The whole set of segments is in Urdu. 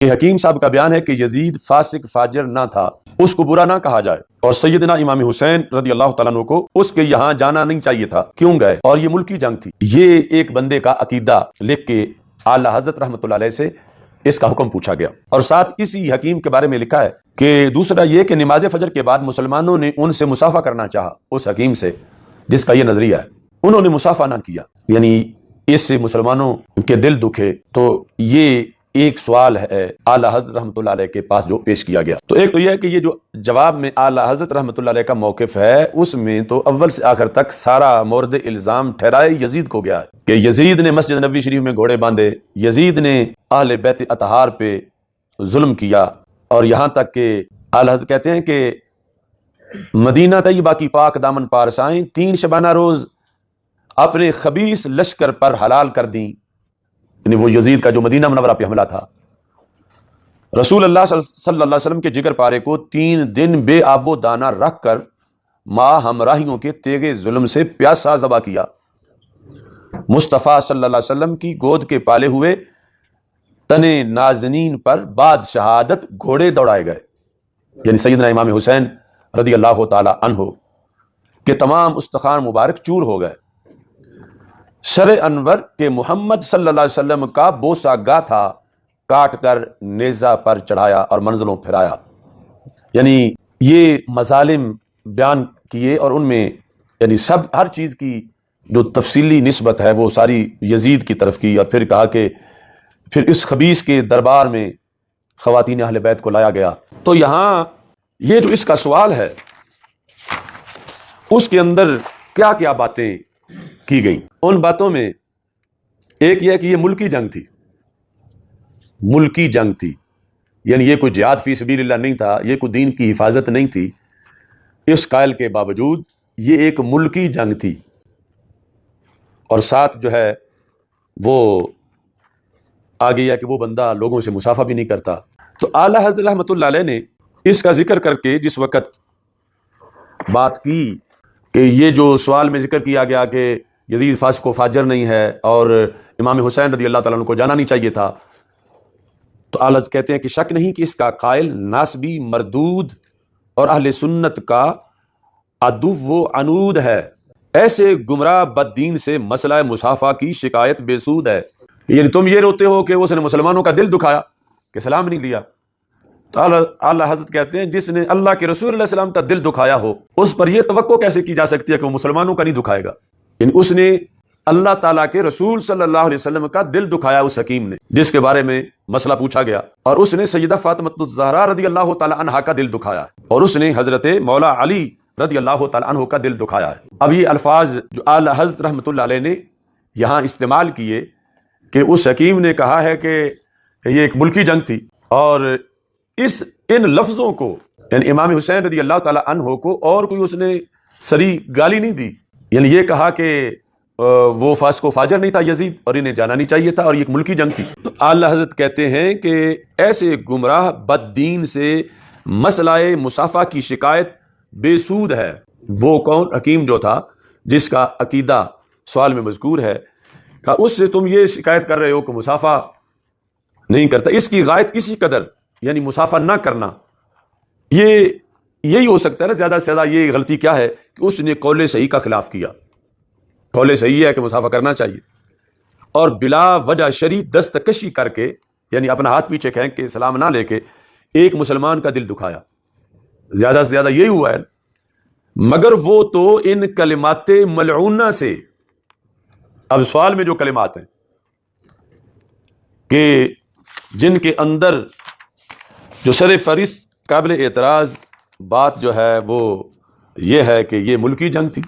کہ حکیم صاحب کا بیان ہے کہ یزید فاسق فاجر نہ تھا، اس کو برا نہ کہا جائے، اور سیدنا امام حسین رضی اللہ تعالیٰ عنہ کو اس کے یہاں جانا نہیں چاہیے تھا، کیوں گئے، اور یہ ملکی جنگ تھی۔ یہ ایک بندے کا عقیدہ لکھ کے اعلیٰ حضرت رحمۃ اللہ علیہ سے اس کا حکم پوچھا گیا، اور ساتھ اسی حکیم کے بارے میں لکھا ہے کہ دوسرا یہ کہ نماز فجر کے بعد مسلمانوں نے ان سے مصافحہ کرنا چاہا، اس حکیم سے جس کا یہ نظریہ ہے، انہوں نے مصافحہ نہ کیا، یعنی اس سے مسلمانوں کے دل دکھے۔ تو یہ ایک سوال ہے اعلیٰ حضرت رحمۃ اللہ علیہ کے پاس جو پیش کیا گیا۔ تو ایک تو یہ ہے کہ یہ جو جواب میں اعلیٰ حضرت رحمۃ اللہ علیہ کا موقف ہے، اس میں تو اول سے آخر تک سارا مورد الزام ٹھہرائے یزید کو گیا ہے کہ یزید نے مسجد نبوی شریف میں گھوڑے باندھے، یزید نے اہل بیت اطہار پہ ظلم کیا، اور یہاں تک کہ اعلیٰ حضرت کہتے ہیں کہ مدینہ طیبہ کی پاک دامن پارسائیں 3 شبانہ روز اپنے خبیث لشکر پر حلال کر دیں، یعنی وہ یزید کا جو مدینہ منورہ پہ حملہ تھا، رسول اللہ صلی اللہ علیہ وسلم کے جگر پارے کو 3 دن بے آب و دانہ رکھ کر ماں ہمراہیوں کے تیغ ظلم سے پیاسا ذبح کیا، مصطفیٰ صلی اللہ علیہ وسلم کی گود کے پالے ہوئے تنے نازنین پر بعد شہادت گھوڑے دوڑائے گئے، یعنی سیدنا امام حسین رضی اللہ تعالی عنہ کے تمام استخوان مبارک چور ہو گئے، سر انور کے محمد صلی اللہ علیہ وسلم کا بوسہ گا تھا کاٹ کر نیزہ پر چڑھایا اور منزلوں پھرایا، یعنی یہ مظالم بیان کیے، اور ان میں یعنی ہر چیز کی جو تفصیلی نسبت ہے وہ ساری یزید کی طرف کی، اور پھر کہا کہ پھر اس خبیث کے دربار میں خواتین اہل بیت کو لایا گیا۔ تو یہاں یہ جو اس کا سوال ہے اس کے اندر کیا کیا باتیں کی گئیں، ان باتوں میں ایک یہ ہے کہ یہ ملکی جنگ تھی، ملکی جنگ تھی، یعنی یہ کوئی جہاد فی سبیل اللہ نہیں تھا، یہ کوئی دین کی حفاظت نہیں تھی، اس قائل کے باوجود یہ ایک ملکی جنگ تھی، اور ساتھ جو ہے وہ آگے یہ کہ وہ بندہ لوگوں سے مصافحہ بھی نہیں کرتا۔ تو اعلیٰ حضرت رحمۃ اللہ علیہ نے اس کا ذکر کر کے جس وقت بات کی کہ یہ جو سوال میں ذکر کیا گیا کہ یزید فاسق و فاجر نہیں ہے اور امام حسین رضی اللہ تعالیٰ عنہ کو جانا نہیں چاہیے تھا، تو اعلیٰ کہتے ہیں کہ شک نہیں کہ اس کا قائل ناسبی مردود اور اہل سنت کا عدو و عنود ہے، ایسے گمراہ بد دین سے مسئلہ مصافحہ کی شکایت بے سود ہے، یعنی تم یہ روتے ہو کہ اس نے مسلمانوں کا دل دکھایا کہ سلام نہیں لیا، تو اعلیٰ حضرت کہتے ہیں جس نے اللہ کے رسول علیہ السلام کا دل دکھایا ہو اس پر یہ توقع کیسے کی جا سکتی ہے کہ وہ مسلمانوں کا نہیں دکھائے گا، یعنی اس نے اللہ تعالیٰ کے رسول صلی اللہ علیہ وسلم کا دل دکھایا، اس حکیم نے جس کے بارے میں مسئلہ پوچھا گیا، اور اس نے سیدہ فاطمہ الزہرا رضی اللہ تعالی عنہا کا دل دکھایا، اور اس نے حضرت مولا علی رضی اللہ تعالی عنہ کا دل دکھایا ہے۔ اب یہ الفاظ جو اعلیٰ حضرت رحمۃ اللہ علیہ نے یہاں استعمال کیے کہ اس حکیم نے کہا ہے کہ یہ ایک ملکی جنگ تھی، اور ان لفظوں کو یعنی امام حسین رضی اللہ تعالی عنہ کو اور کوئی اس نے سری گالی نہیں دی، یعنی یہ کہا کہ وہ فاسق و فاجر نہیں تھا یزید اور انہیں جانا نہیں چاہیے تھا، اور یہ ایک ملکی جنگ تھی۔ تو اعلیٰ حضرت کہتے ہیں کہ ایسے گمراہ بد دین سے مسئلہ مصافحہ کی شکایت بے سود ہے۔ وہ کون حکیم جو تھا جس کا عقیدہ سوال میں مذکور ہے کہ اس سے تم یہ شکایت کر رہے ہو کہ مصافحہ نہیں کرتا، اس کی غایت اسی قدر یعنی مصافحہ نہ کرنا، یہی ہو سکتا ہے نا، زیادہ سے زیادہ یہ غلطی کیا ہے کہ اس نے قول صحیح کا خلاف کیا، قول صحیح ہے کہ مصافحہ کرنا چاہیے، اور بلا وجہ شرعی دستکشی کر کے یعنی اپنا ہاتھ پیچھے کھینچ کے سلام نہ لے کے ایک مسلمان کا دل دکھایا، زیادہ سے زیادہ یہی ہوا ہے، مگر وہ تو ان کلمات ملعونہ سے، اب سوال میں جو کلمات ہیں کہ جن کے اندر جو سر فہرست قابل اعتراض بات جو ہے وہ یہ ہے کہ یہ ملکی جنگ تھی،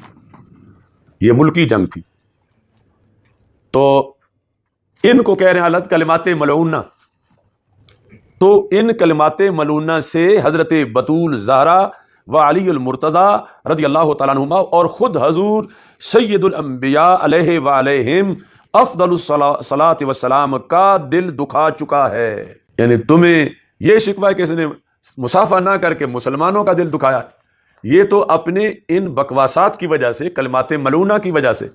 یہ ملکی جنگ تھی، تو ان کو کہہ رہے ہیں حالت کلمات ملعونہ، تو ان کلمات ملعونہ سے حضرت بطول زہرا و علی المرتضی رضی اللہ تعالیٰ عنہما اور خود حضور سید الانبیاء علیہ وعلیہم افضل الصلاۃ والسلام کا دل دکھا چکا ہے، یعنی تمہیں یہ شکوہ ہے کہ اس نے مصافحہ نہ کر کے مسلمانوں کا دل دکھایا، یہ تو اپنے ان بکواسات کی وجہ سے، کلمات ملعونہ کی وجہ سے،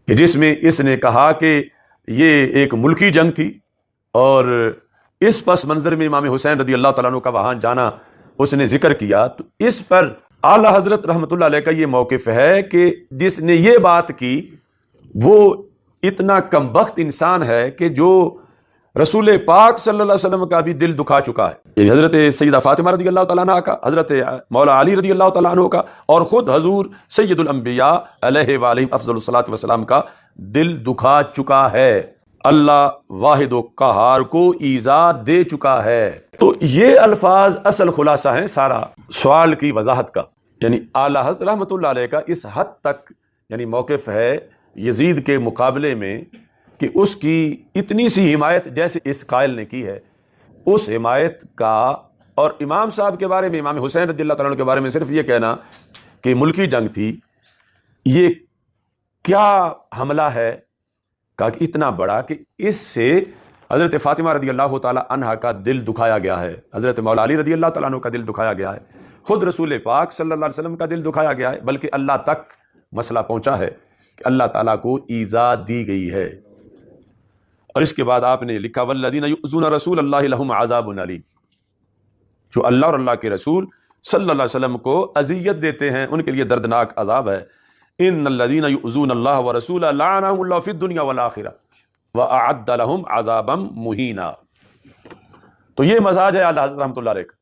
کہ جس میں اس نے کہا کہ یہ ایک ملکی جنگ تھی اور اس پس منظر میں امام حسین رضی اللہ تعالیٰ عنہ کا وہاں جانا اس نے ذکر کیا، تو اس پر اعلیٰ حضرت رحمۃ اللہ علیہ کا یہ موقف ہے کہ جس نے یہ بات کی وہ اتنا کم بخت انسان ہے کہ جو رسول پاک صلی اللہ علیہ وسلم کا بھی دل دکھا چکا ہے، یعنی حضرت سیدہ فاطمہ رضی اللہ تعالیٰ عنہ کا، حضرت مولا علی رضی اللہ تعالیٰ عنہ کا، اور خود حضور سید الانبیاء علیہ وآلہ افضل الصلاۃ والسلام کا دل دکھا چکا ہے، اللہ واحد و قہار کو ایذا دے چکا ہے۔ تو یہ الفاظ اصل خلاصہ ہیں سارا سوال کی وضاحت کا، یعنی اعلیٰ حضرت رحمۃ اللہ علیہ کا اس حد تک یعنی موقف ہے یزید کے مقابلے میں کہ اس کی اتنی سی حمایت جیسے اس قائل نے کی ہے، اس حمایت کا، اور امام صاحب کے بارے میں، امام حسین رضی اللہ تعالیٰ عنہ کے بارے میں صرف یہ کہنا کہ ملکی جنگ تھی، یہ کیا حملہ ہے کہ اتنا بڑا کہ اس سے حضرت فاطمہ رضی اللہ تعالیٰ عنہ کا دل دکھایا گیا ہے، حضرت مولا علی رضی اللہ تعالیٰ عنہ کا دل دکھایا گیا ہے، خود رسول پاک صلی اللہ علیہ وسلم کا دل دکھایا گیا ہے، بلکہ اللہ تک مسئلہ پہنچا ہے کہ اللہ تعالیٰ کو ایذا دی گئی ہے۔ اور اس کے بعد آپ نے لکھا والذین یؤذون رسول اللہ لہم عذاب علیم، جو اللہ اور اللہ کے رسول صلی اللہ علیہ وسلم کو اذیت دیتے ہیں ان کے لیے دردناک عذاب ہے۔ ان الذین یؤذون اللہ ورسولہ لعنہم اللہ فی الدنیا والآخرہ وأعد لهم عذابا مہینا۔ تو یہ مزاج ہے اعلیٰ حضرت رحمۃ اللہ علیہ کا۔